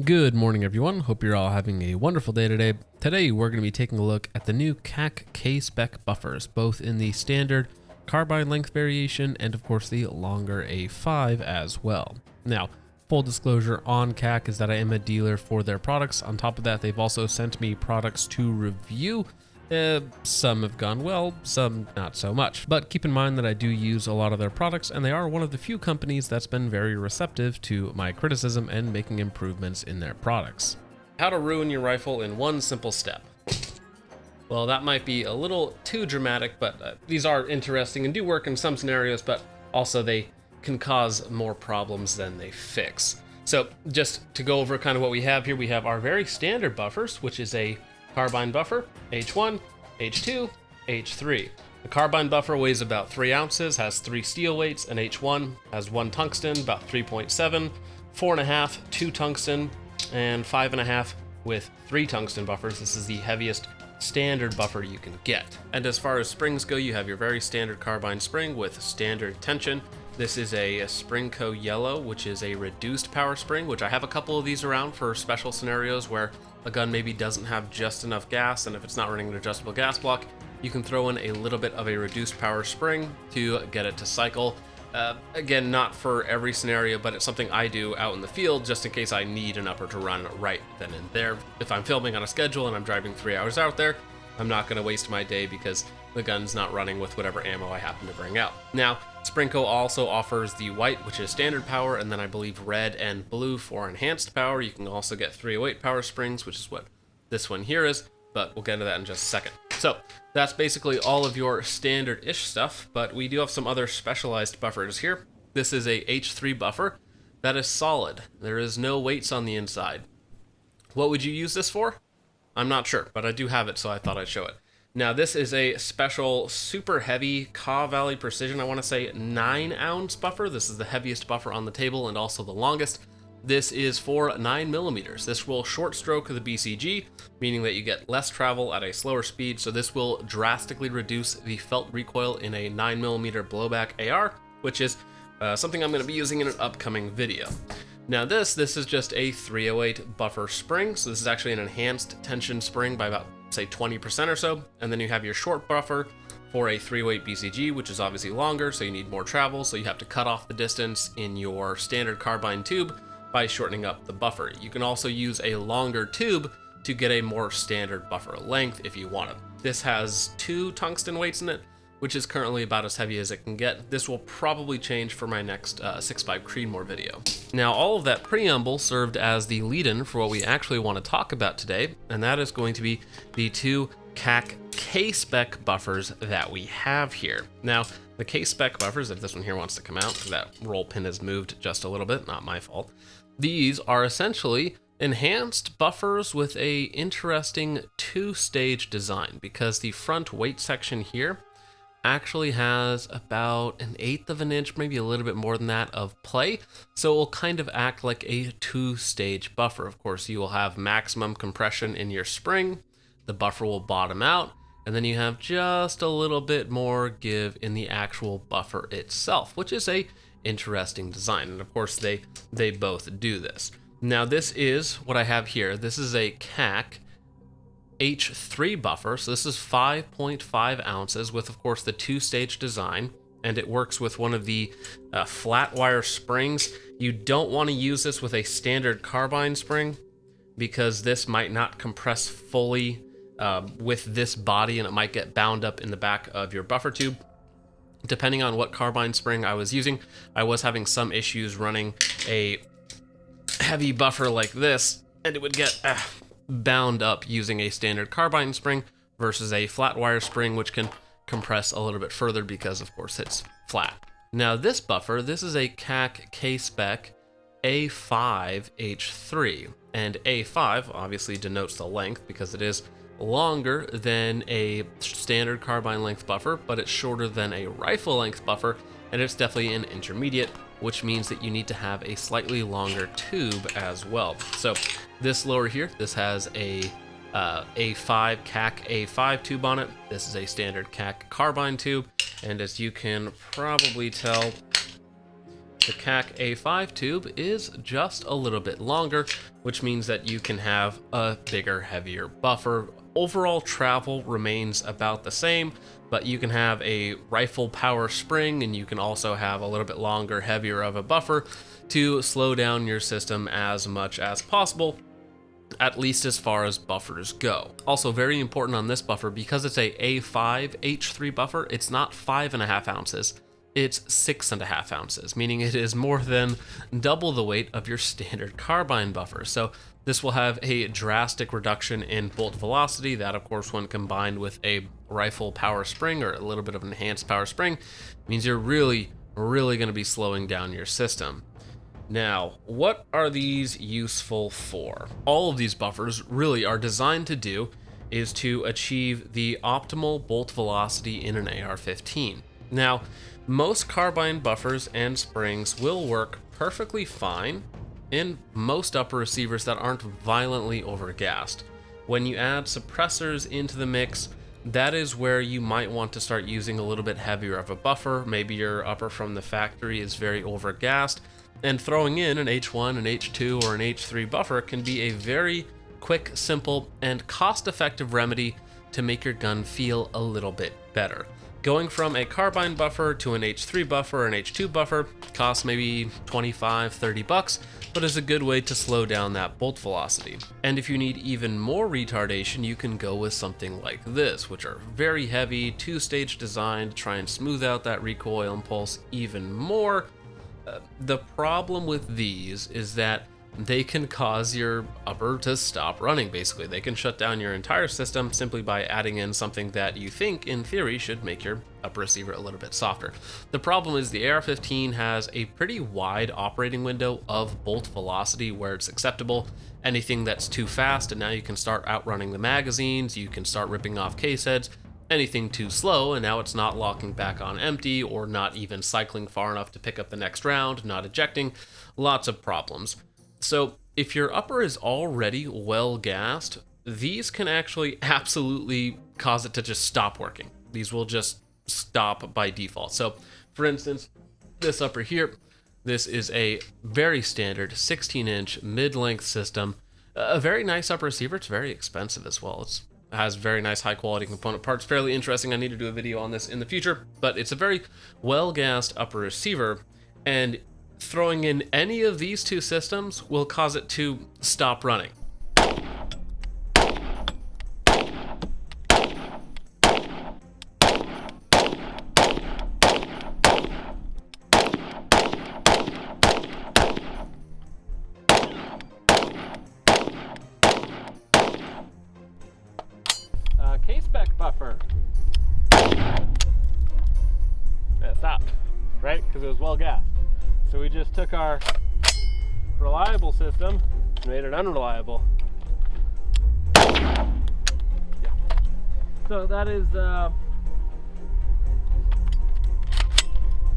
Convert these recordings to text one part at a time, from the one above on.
Good morning, everyone. Hope you're all having a wonderful day today. Today, we're going to be taking a look at the new KAK KSpec Buffers, both in the standard carbine length variation and, of course, the longer A5 as well. Now, full disclosure on KAK is that I am a dealer for their products. On top of that, they've also sent me products to review. Some have gone well, some not so much. But keep in mind that I do use a lot of their products, and they are one of the few companies that's been very receptive to my criticism and making improvements in their products. How to ruin your rifle in one simple step. Well, that might be a little too dramatic, but these are interesting and do work in some scenarios, but also they can cause more problems than they fix. So just to go over kind of what we have here, we have our very standard buffers, which is a carbine buffer, H1, H2, H3. The carbine buffer weighs about 3 ounces, has 3 steel weights, and H1 has 1 tungsten, about 3.7, 4.5, 2 tungsten, and 5.5 with 3 tungsten buffers. This is the heaviest standard buffer you can get. And as far as springs go, you have your very standard carbine spring with standard tension. This is a Springco Yellow, which is a reduced power spring, which I have a couple of these around for special scenarios where a gun maybe doesn't have just enough gas, and if it's not running an adjustable gas block, you can throw in a little bit of a reduced power spring to get it to cycle. Again, not for every scenario, but it's something I do out in the field just in case I need an upper to run right then and there. If I'm filming on a schedule and I'm driving 3 hours out there, I'm not going to waste my day because the gun's not running with whatever ammo I happen to bring out. Now, Springco also offers the white, which is standard power, and then I believe red and blue for enhanced power. You can also get 308 power springs, which is what this one here is, but we'll get into that in just a second. So that's basically all of your standard-ish stuff, but we do have some other specialized buffers here. This is a H3 buffer that is solid. There is no weights on the inside. What would you use this for? I'm not sure, but I do have it, so I thought I'd show it. Now, this is a special super heavy Kaw Valley Precision, I want to say 9-ounce buffer. This is the heaviest buffer on the table and also the longest. This is for 9 millimeters. This will short stroke the BCG, meaning that you get less travel at a slower speed. So this will drastically reduce the felt recoil in a 9 millimeter blowback AR, which is something I'm going to be using in an upcoming video. Now this is just a 308 buffer spring. So this is actually an enhanced tension spring by about, say, 20% or so. And then you have your short buffer for a 308 BCG, which is obviously longer, so you need more travel. So you have to cut off the distance in your standard carbine tube by shortening up the buffer. You can also use a longer tube to get a more standard buffer length if you want it. This has 2 tungsten weights in it, which is currently about as heavy as it can get. This will probably change for my next 6.5 Creedmoor video. Now, all of that preamble served as the lead-in for what we actually want to talk about today, and that is going to be the 2 KAK KSpec buffers that we have here. Now, the KSpec buffers, if this one here wants to come out, that roll pin has moved just a little bit, not my fault. These are essentially enhanced buffers with a interesting 2-stage design, because the front weight section here actually has about 1/8 of an inch, maybe a little bit more than that, of play. So it will kind of act like a 2-stage buffer. Of course, you will have maximum compression in your spring. The buffer will bottom out, and then you have just a little bit more give in the actual buffer itself, which is a interesting design. And of course, they both do this. Now, this is what I have here. This is a KAK H3 buffer, so this is 5.5 ounces with, of course, the 2-stage design, and it works with one of the flat wire springs. You don't want to use this with a standard carbine spring because this might not compress fully with this body, and it might get bound up in the back of your buffer tube. Depending on what carbine spring I was using, I was having some issues running a heavy buffer like this, and it would get bound up using a standard carbine spring versus a flat wire spring, which can compress a little bit further because, of course, it's flat. Now, this buffer, this is a KAK KSpec A5 H3, and A5 obviously denotes the length because it is longer than a standard carbine length buffer, but it's shorter than a rifle length buffer, and it's definitely an intermediate, which means that you need to have a slightly longer tube as well. So this lower here, this has a A5 KAK A5 tube on it. This is a standard KAK carbine tube, and as you can probably tell The KAK A5 tube is just a little bit longer, which means that you can have a bigger, heavier buffer. Overall travel remains about the same, but you can have a rifle power spring, and you can also have a little bit longer, heavier of a buffer to slow down your system as much as possible, at least as far as buffers go. Also very important on this buffer, because it's a A5 H3 buffer, it's not 5.5 ounces. It's 6.5 ounces, meaning it is more than double the weight of your standard carbine buffer. So this will have a drastic reduction in bolt velocity. That, of course, when combined with a rifle power spring or a little bit of an enhanced power spring, means you're really going to be slowing down your system. Now, what are these useful for? All of these buffers really are designed to do is to achieve the optimal bolt velocity in an AR-15. Now, most carbine buffers and springs will work perfectly fine in most upper receivers that aren't violently overgassed. When you add suppressors into the mix, that is where you might want to start using a little bit heavier of a buffer. Maybe your upper from the factory is very overgassed, and throwing in an H1, an H2, or an H3 buffer can be a very quick, simple, and cost-effective remedy to make your gun feel a little bit better. Going from a carbine buffer to an H3 buffer or an H2 buffer costs maybe 25, 30 bucks, but is a good way to slow down that bolt velocity. And if you need even more retardation, you can go with something like this, which are very heavy, two-stage design to try and smooth out that recoil impulse even more. The problem with these is that they can cause your upper to stop running, basically. They can shut down your entire system simply by adding in something that you think, in theory, should make your upper receiver a little bit softer. The problem is the AR-15 has a pretty wide operating window of bolt velocity where it's acceptable. Anything that's too fast, and now you can start outrunning the magazines, you can start ripping off case heads. Anything too slow, and now it's not locking back on empty, or not even cycling far enough to pick up the next round, not ejecting. Lots of problems. So if your upper is already well gassed, these can actually absolutely cause it to just stop working. These will just stop by default. So for instance, this upper here, this is a very standard 16-inch mid-length system. A very nice upper receiver. It's very expensive as well. It has very nice high quality component parts. Fairly interesting. I need to do a video on this in the future, but it's a very well gassed upper receiver, and throwing in any of these two systems will cause it to stop running. K-Spec buffer. It stopped, right? Because it was well gassed. So we just took our reliable system and made it unreliable. Yeah. So that is,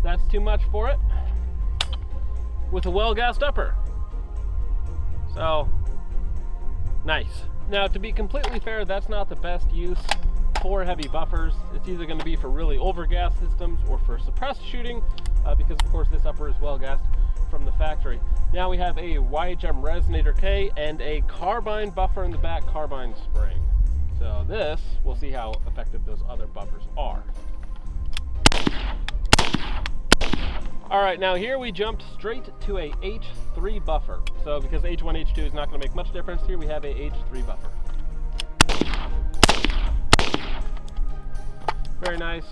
that's too much for it with a well-gassed upper. So, nice. Now, to be completely fair, that's not the best use for heavy buffers. It's either going to be for really overgassed systems or for suppressed shooting, because of course this upper is well gassed from the factory. Now we have a wide jump resonator K and a carbine buffer in the back, carbine spring. So this, we'll see how effective those other buffers are. All right, now here we jumped straight to a H3 buffer. So because H1, H2 is not going to make much difference, here we have a H3 buffer. Very nice.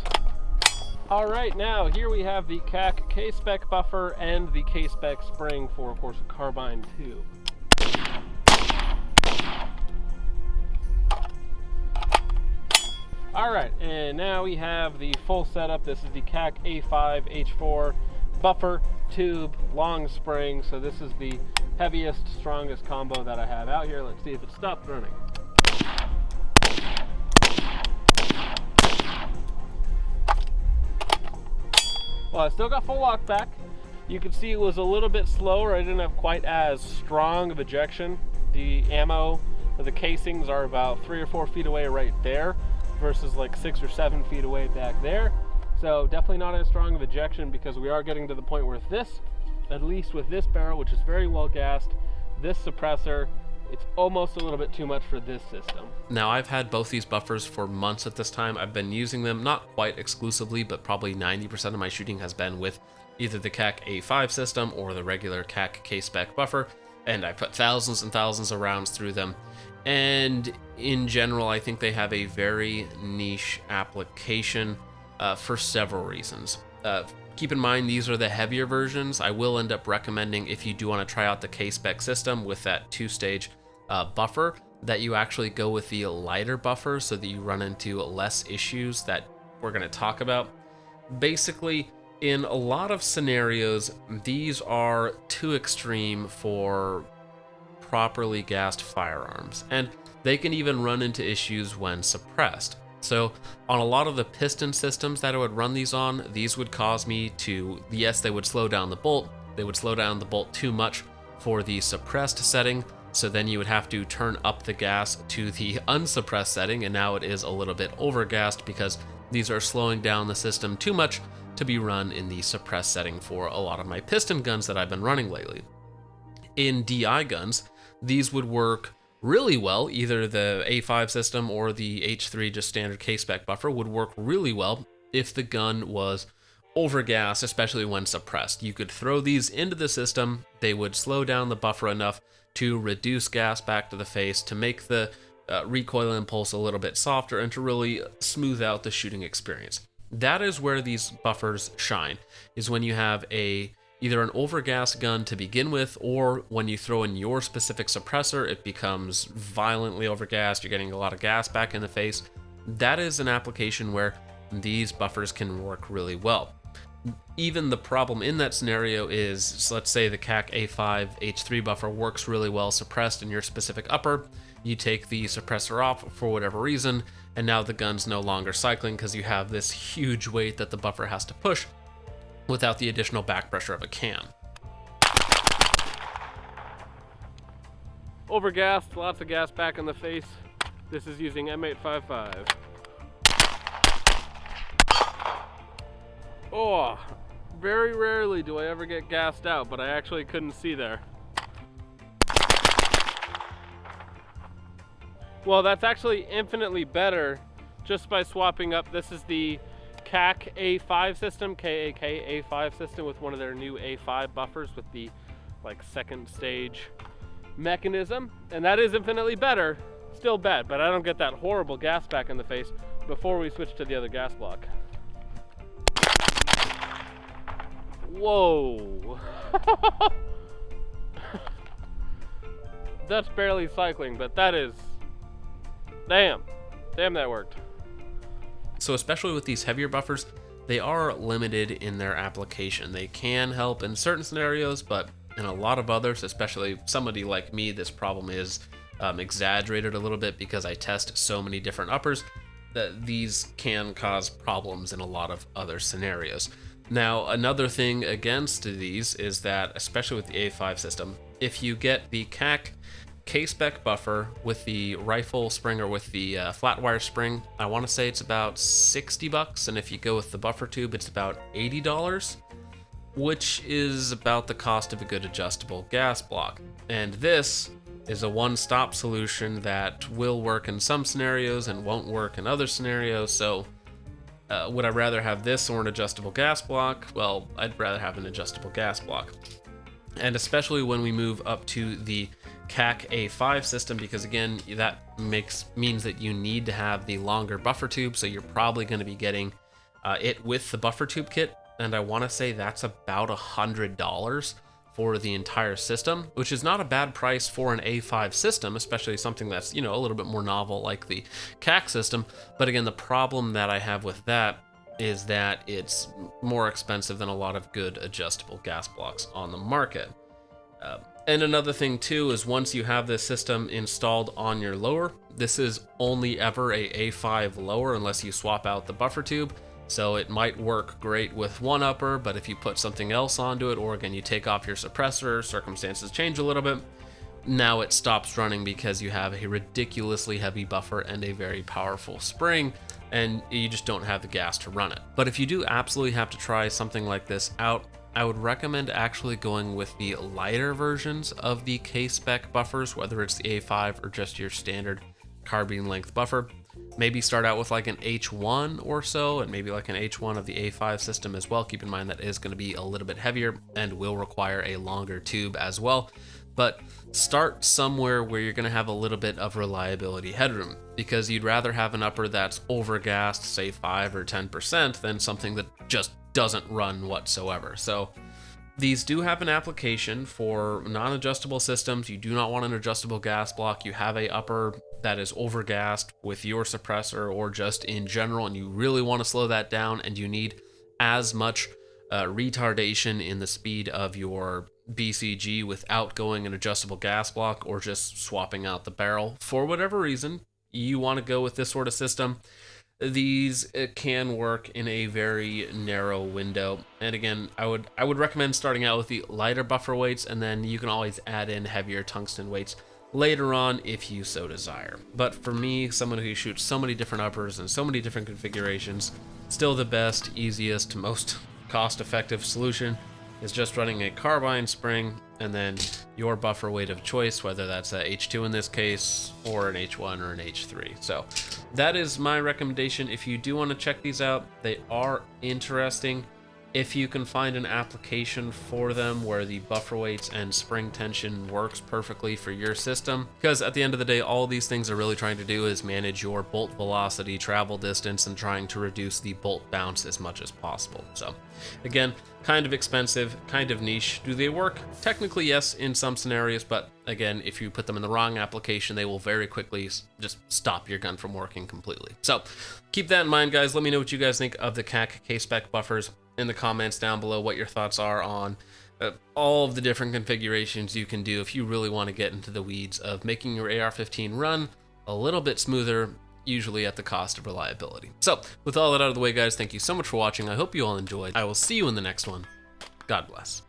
All right, now here we have the KAK KSpec buffer and the K-Spec spring for, of course, a carbine tube. All right, and now we have the full setup. This is the KAK A5 H4 buffer, tube, long spring. So this is the heaviest, strongest combo that I have out here. Let's see if it stopped running. Well, I still got full lock back. You can see it was a little bit slower. I didn't have quite as strong of ejection. The ammo, the casings are about 3 or 4 feet away right there versus like 6 or 7 feet away back there. So definitely not as strong of ejection, because we are getting to the point where this at least with this barrel, which is very well gassed, this suppressor, it's almost a little bit too much for this system. Now, I've had both these buffers for months at this time. I've been using them, not quite exclusively, but probably 90% of my shooting has been with either the KAK A5 system or the regular KAK KSpec buffer, and I put thousands and thousands of rounds through them. And in general, I think they have a very niche application for several reasons. Keep in mind, these are the heavier versions. I will end up recommending, if you do want to try out the K-Spec system with that 2-stage buffer, that you actually go with the lighter buffer so that you run into less issues that we're going to talk about. Basically, in a lot of scenarios, these are too extreme for properly gassed firearms, and they can even run into issues when suppressed. So on a lot of the piston systems that I would run these on, these would cause me to, yes, they would slow down the bolt. They would slow down the bolt too much for the suppressed setting. So then you would have to turn up the gas to the unsuppressed setting, and now it is a little bit overgassed because these are slowing down the system too much to be run in the suppressed setting for a lot of my piston guns that I've been running lately. In DI guns, these would work really well. Either the A5 system or the H3 just standard K-Spec buffer would work really well if the gun was overgassed, especially when suppressed. You could throw these into the system, they would slow down the buffer enough to reduce gas back to the face, to make the recoil impulse a little bit softer, and to really smooth out the shooting experience. That is where these buffers shine, is when you have either an overgassed gun to begin with, or when you throw in your specific suppressor, it becomes violently overgassed, you're getting a lot of gas back in the face. That is an application where these buffers can work really well. Even the problem in that scenario is, so let's say the KAK A5 H3 buffer works really well suppressed in your specific upper, you take the suppressor off for whatever reason, and now the gun's no longer cycling because you have this huge weight that the buffer has to push without the additional back pressure of a cam. Overgassed, lots of gas back in the face. This is using M855. Oh, very rarely do I ever get gassed out, but I actually couldn't see there. Well, that's actually infinitely better just by swapping up. This is the KAK A5 system, KAK A5 system, with one of their new A5 buffers with the second stage mechanism, and that is infinitely better. Still bad, but I don't get that horrible gas back in the face before we switch to the other gas block. Whoa. That's barely cycling, but that is, damn that worked. So especially with these heavier buffers, they are limited in their application. They can help in certain scenarios, but in a lot of others, especially somebody like me, this problem is exaggerated a little bit because I test so many different uppers that these can cause problems in a lot of other scenarios. Now, another thing against these is that, especially with the A5 system, if you get the KAK KSpec buffer with the rifle spring or with the flat wire spring, I want to say it's about $60, and if you go with the buffer tube, it's about $80, which is about the cost of a good adjustable gas block. And this is a one-stop solution that will work in some scenarios and won't work in other scenarios. So would I rather have this or an adjustable gas block? Well, I'd rather have an adjustable gas block. And especially when we move up to the KAK A5 system, because again, that means that you need to have the longer buffer tube, so you're probably going to be getting it with the buffer tube kit, and I want to say that's about $100 for the entire system, which is not a bad price for an A5 system, especially something that's, a little bit more novel like the KAK system. But again, the problem that I have with that is that it's more expensive than a lot of good adjustable gas blocks on the market. And another thing too is once you have this system installed on your lower, this is only ever a A5 lower unless you swap out the buffer tube. So it might work great with one upper, but if you put something else onto it, or again, you take off your suppressor, circumstances change a little bit, now it stops running because you have a ridiculously heavy buffer and a very powerful spring, and you just don't have the gas to run it. But if you do absolutely have to try something like this out, I would recommend actually going with the lighter versions of the K-Spec buffers, whether it's the A5 or just your standard carbine length buffer. Maybe start out with like an H1 or so, and maybe like an H1 of the A5 system as well. Keep in mind that is going to be a little bit heavier and will require a longer tube as well. But start somewhere where you're going to have a little bit of reliability headroom, because you'd rather have an upper that's overgassed, say 5 or 10%, than something that just doesn't run whatsoever. So these do have an application for non-adjustable systems. You do not want an adjustable gas block. You have a upper that is overgassed with your suppressor or just in general, and you really want to slow that down, and you need as much retardation in the speed of your BCG without going an adjustable gas block or just swapping out the barrel. For whatever reason you want to go with this sort of system, these can work in a very narrow window. And again, I would recommend starting out with the lighter buffer weights, and then you can always add in heavier tungsten weights later on if you so desire. But for me, someone who shoots so many different uppers and so many different configurations, still the best, easiest, most cost-effective solution is just running a carbine spring and then your buffer weight of choice, whether that's a H2 in this case or an H1 or an H3. So that is my recommendation. If you do want to check these out, they are interesting. If you can find an application for them where the buffer weights and spring tension works perfectly for your system, because at the end of the day, all these things are really trying to do is manage your bolt velocity, travel distance, and trying to reduce the bolt bounce as much as possible. So again, kind of expensive, kind of niche. Do they work? Technically, yes, in some scenarios, but again, if you put them in the wrong application, they will very quickly just stop your gun from working completely. So keep that in mind, guys. Let me know what you guys think of the KAK KSpec buffers in the comments down below, what your thoughts are on all of the different configurations you can do if you really want to get into the weeds of making your AR-15 run a little bit smoother, usually at the cost of reliability. So with all that out of the way, guys, thank you so much for watching. I hope you all enjoyed. I will see you in the next one. God bless.